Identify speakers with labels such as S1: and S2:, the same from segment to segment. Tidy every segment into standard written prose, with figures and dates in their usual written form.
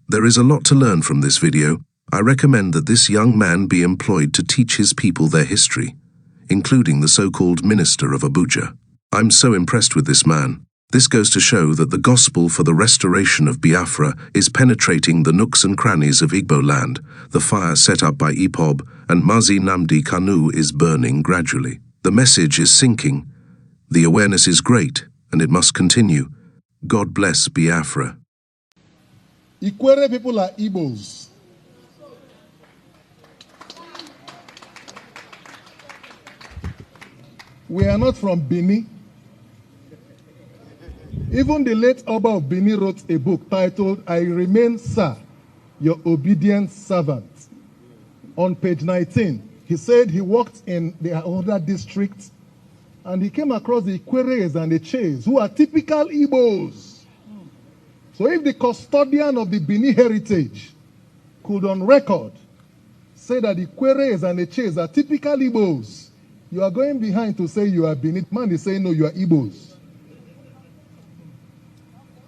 S1: There is a lot to learn from this video. I recommend that this young man be employed to teach his people their history, including the so-called Minister of Abuja. I'm so impressed with this man. This goes to show that the gospel for the restoration of Biafra is penetrating the nooks and crannies of Igbo land. The fire set up by IPOB and Mazi Nnamdi Kanu is burning gradually. The message is sinking. The awareness is great, and it must continue. God bless Biafra.
S2: Ikwere people are Igbos. We are not from Benin. Even the late Oba of Benin wrote a book titled, I Remain, Sir, Your Obedient Servant. On page 19, he said he worked in the other districts and he came across the Ikweres and the Ches, who are typical Igbos. So if the custodian of the Benin heritage could on record say that the Ikweres and the Ches are typical Igbos, you are going behind to say you are Benin. Man is saying, no, you are Igbos.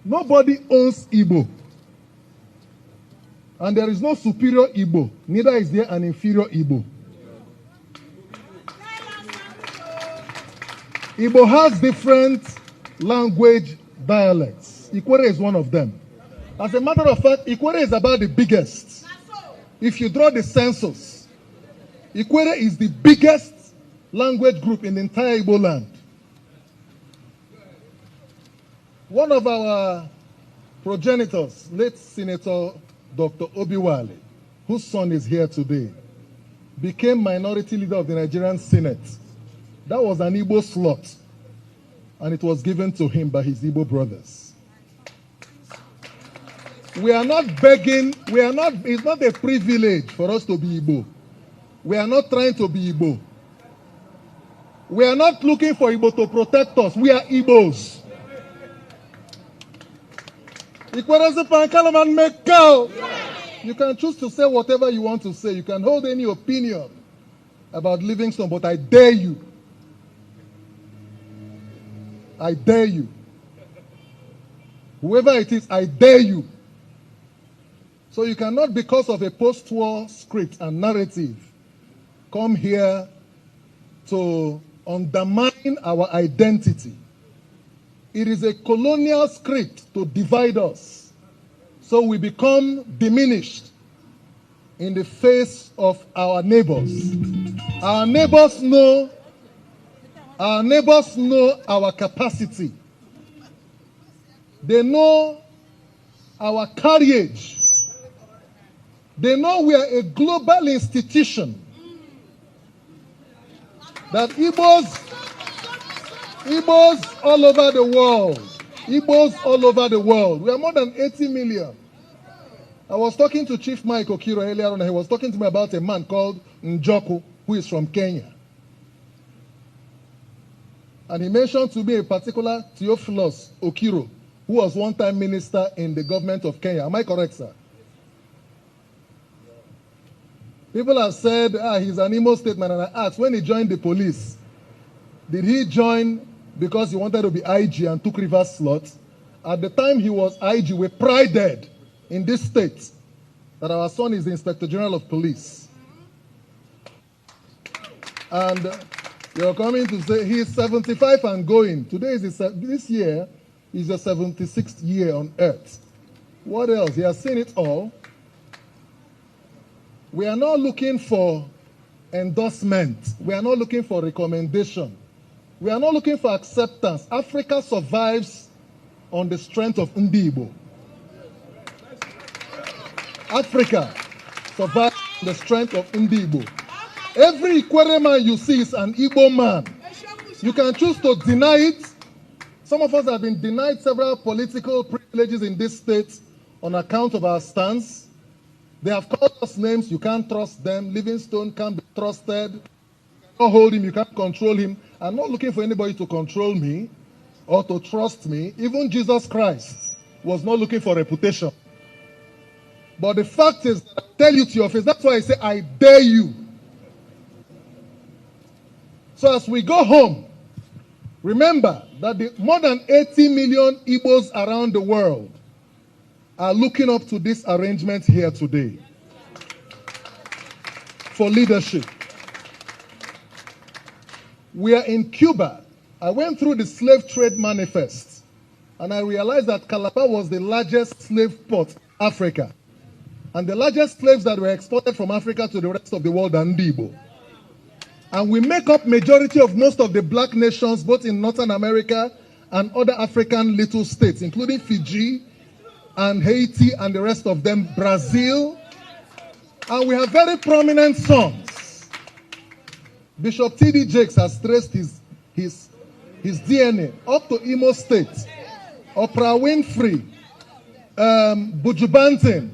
S2: Nobody owns Igbo. And there is no superior Igbo. Neither is there an inferior Igbo. Igbo has different language dialects. Ikwere is one of them. As a matter of fact, Ikwere is about the biggest. If you draw the census, Ikwere is the biggest language group in the entire Igbo land. One of our progenitors, late Senator Dr. Obiwale, whose son is here today, became minority leader of the Nigerian Senate. That was an Igbo slot, and it was given to him by his Igbo brothers. We are not begging, it's not a privilege for us to be Igbo. We are not trying to be Igbo. We are not looking for Igbo to protect us. We are Igbos. You can choose to say whatever you want to say. You can hold any opinion about Livingstone, but I dare you. I dare you. Whoever it is, I dare you. So you cannot, because of a post-war script and narrative, come here to undermine our identity. It is a colonial script to divide us, so we become diminished in the face of our neighbors. Our neighbors know our capacity. They know our courage. They know we are a global institution. That Igbos all over the world. Igbos all over the world. We are more than 80 million. I was talking to Chief Mike Okiro earlier on, and he was talking to me about a man called Njoku, who is from Kenya. And he mentioned to me a particular Theophilus Okiro, who was one-time minister in the government of Kenya. Am I correct, sir? People have said, he's an Imo State man, and I asked, when he joined the police, did he join because he wanted to be IG and took reverse slot? At the time he was IG, we prided in this state that our son is the Inspector General of Police. And you're coming to say he's 75 and going. This year is the 76th year on earth. What else? He has seen it all. We are not looking for endorsement. We are not looking for recommendation. We are not looking for acceptance. Africa survives on the strength of Igbo. Africa survives on the strength of Igbo. Every Ikwere man you see is an Igbo man. You can choose to deny it. Some of us have been denied several political privileges in this state on account of our stance. They have called us names. You can't trust them. Livingstone can't be trusted. You can't hold him. You can't control him. I'm not looking for anybody to control me or to trust me. Even Jesus Christ was not looking for reputation. But the fact is, I tell you to your face, that's why I say, I dare you. So as we go home, remember that the more than 80 million Igbos around the world are looking up to this arrangement here today for leadership. We are in Cuba. I went through the slave trade manifest, and I realized that Calabar was the largest slave port in Africa. And the largest slaves that were exported from Africa to the rest of the world are Igbo. And we make up majority of most of the black nations, both in Northern America and other African little states, including Fiji and Haiti and the rest of them, Brazil. And we have very prominent sons. Bishop T.D. Jakes has traced his DNA up to Imo State, Oprah Winfrey, Buju Banton,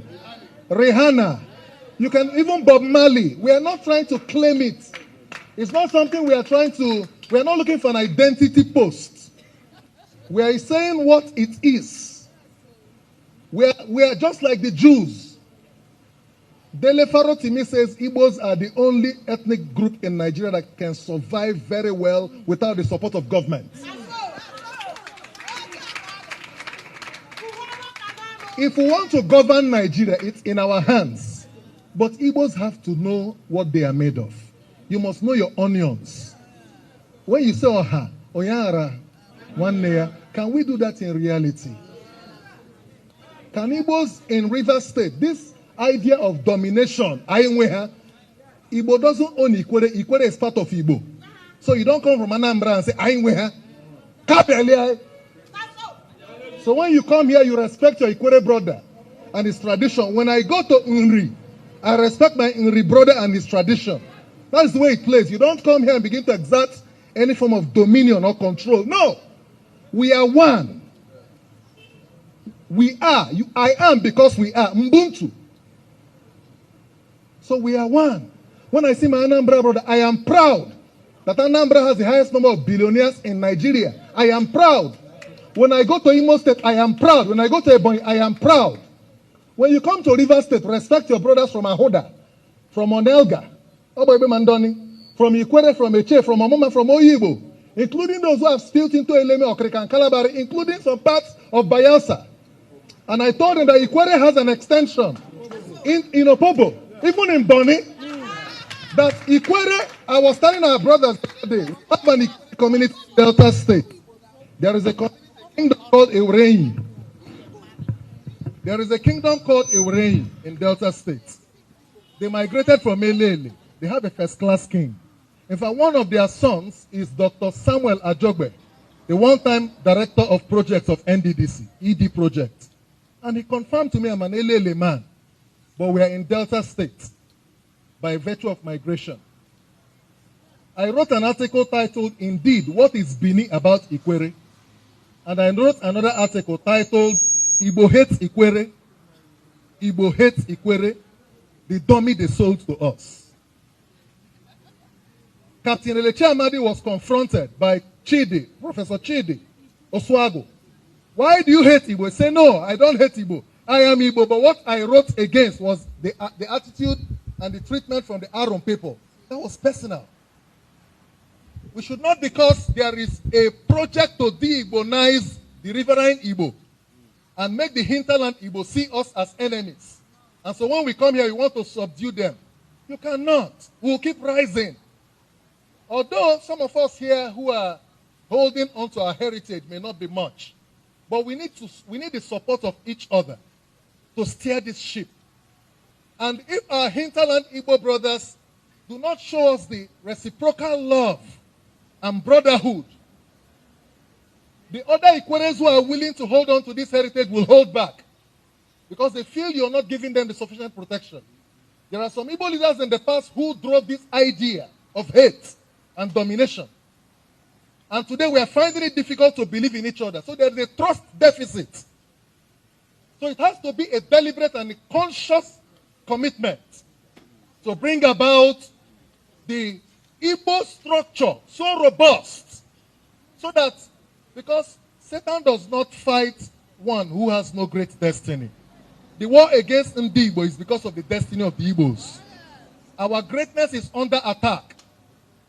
S2: Rihanna, you can even Bob Marley. We are not trying to claim it. It's not something we are not looking for an identity post. We are saying what it is. We are just like the Jews. Dele Farotimi says Igbos are the only ethnic group in Nigeria that can survive very well without the support of government. If we want to govern Nigeria, it's in our hands. But Igbos have to know what they are made of. You must know your onions. When you say Oha, Oyara, Wanneya, can we do that in reality? Can Igbos in Rivers State, this idea of domination, Igbo doesn't own Ikwere. Ikwere is part of Igbo. So you don't come from Anambra and say, Ainweha, Kabelia. So when you come here, you respect your Ikwere brother and his tradition. When I go to Nri, I respect my Nri brother and his tradition. That's the way it plays. You don't come here and begin to exert any form of dominion or control. No. We are one. We are. I am because we are. Mbuntu. So we are one. When I see my Anambra brother, I am proud that Anambra has the highest number of billionaires in Nigeria. I am proud. When I go to Imo State, I am proud. When I go to Ebonyi, I am proud. When you come to Rivers State, respect your brothers from Ahoda, from Onelga, Oboibe Mandoni, from Ikwere, from Eche, from Omoma, from Oyibo, including those who have spilled into Eleme, Okrika, and Kalabari, including some parts of Bayelsa. And I told them that Ikwere has an extension in Opobo, even in Boni, that Ikwere, I was telling our brothers today, we have an community in Delta State. There is a kingdom called Eurei. There is a kingdom called Eurei in Delta State. They migrated from Elele. They have a first-class king. In fact, one of their sons is Dr. Samuel Ajogbe, the one-time director of projects of NDDC, ED project. And he confirmed to me I'm an Elele man, but we are in Delta State by virtue of migration. I wrote an article titled, Indeed, What is Bini About Ikwere? And I wrote another article titled, Igbo Hates Ikwere. Igbo Hates Ikwere, the dummy they sold to us. Captain Elechi Amadi was confronted by Chidi, Professor Chidi Oswago. Why do you hate Igbo? He said, no, I don't hate Igbo. I am Igbo, but what I wrote against was the attitude and the treatment from the Aron people. That was personal. We should not, because there is a project to de-Igbonize the riverine Igbo and make the hinterland Igbo see us as enemies. And so when we come here, we want to subdue them. You cannot. We will keep rising. Although some of us here who are holding on to our heritage may not be much, but we need the support of each other to steer this ship. And if our hinterland Igbo brothers do not show us the reciprocal love and brotherhood, the other Ikweres who are willing to hold on to this heritage will hold back because they feel you're not giving them the sufficient protection. There are some Igbo leaders in the past who drove this idea of hate and domination. And today we are finding it difficult to believe in each other. So there's a trust deficit. So it has to be a deliberate and a conscious commitment to bring about the Igbo structure so robust, so that, because Satan does not fight one who has no great destiny. The war against Ndi Igbo is because of the destiny of the Igbos. Our greatness is under attack.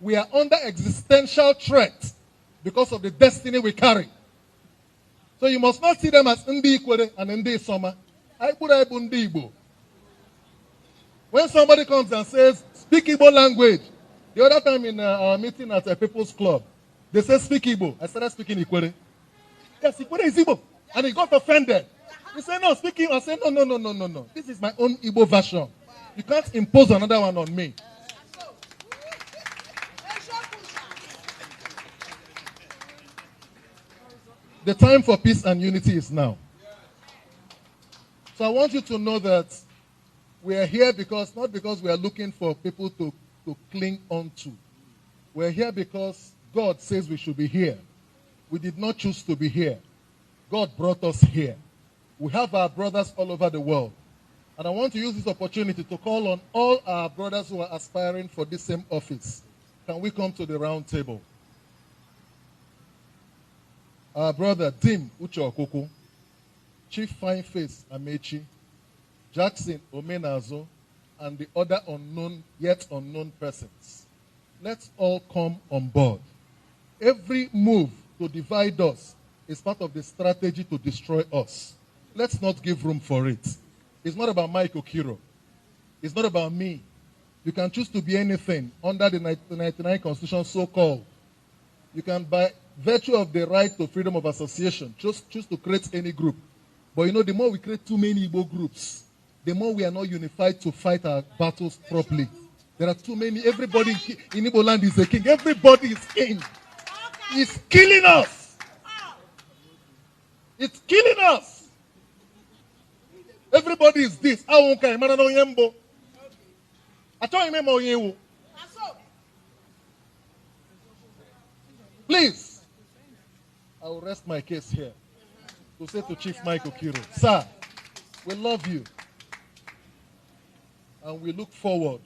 S2: We are under existential threat because of the destiny we carry. So you must not see them as Ndi Ikwere and Ndi Soma. When somebody comes and says, speak Igbo language, the other time in our meeting at a People's Club, they said, speak Igbo. I started speaking Ikwere. Yes, Ikwere is Igbo. And he got offended. He said, no, speak Igbo. I said, no. This is my own Igbo version. You can't impose another one on me. The time for peace and unity is now. So I want you to know that we are here not because we are looking for people to cling on to. We're here because God says we should be here. We did not choose to be here. God brought us here. We have our brothers all over the world. And I want to use this opportunity to call on all our brothers who are aspiring for this same office. Can we come to the round table? Our brother Dim Uche, Chief Fine Face Amechi, Jackson Omenazo, and the other yet unknown persons. Let's all come on board. Every move to divide us is part of the strategy to destroy us. Let's not give room for it. It's not about Mike Okiro. It's not about me. You can choose to be anything under the 1999 Constitution, so-called. You can, by virtue of the right to freedom of association, choose to create any group. But you know, the more we create too many Igbo groups, the more we are not unified to fight our battles properly. There are too many. Everybody in Igbo land is a king. Everybody is king. It's killing us. It's killing us. Everybody is this. Please, I will rest my case here to say to Chief Mike Okiro, sir, we love you and we look forward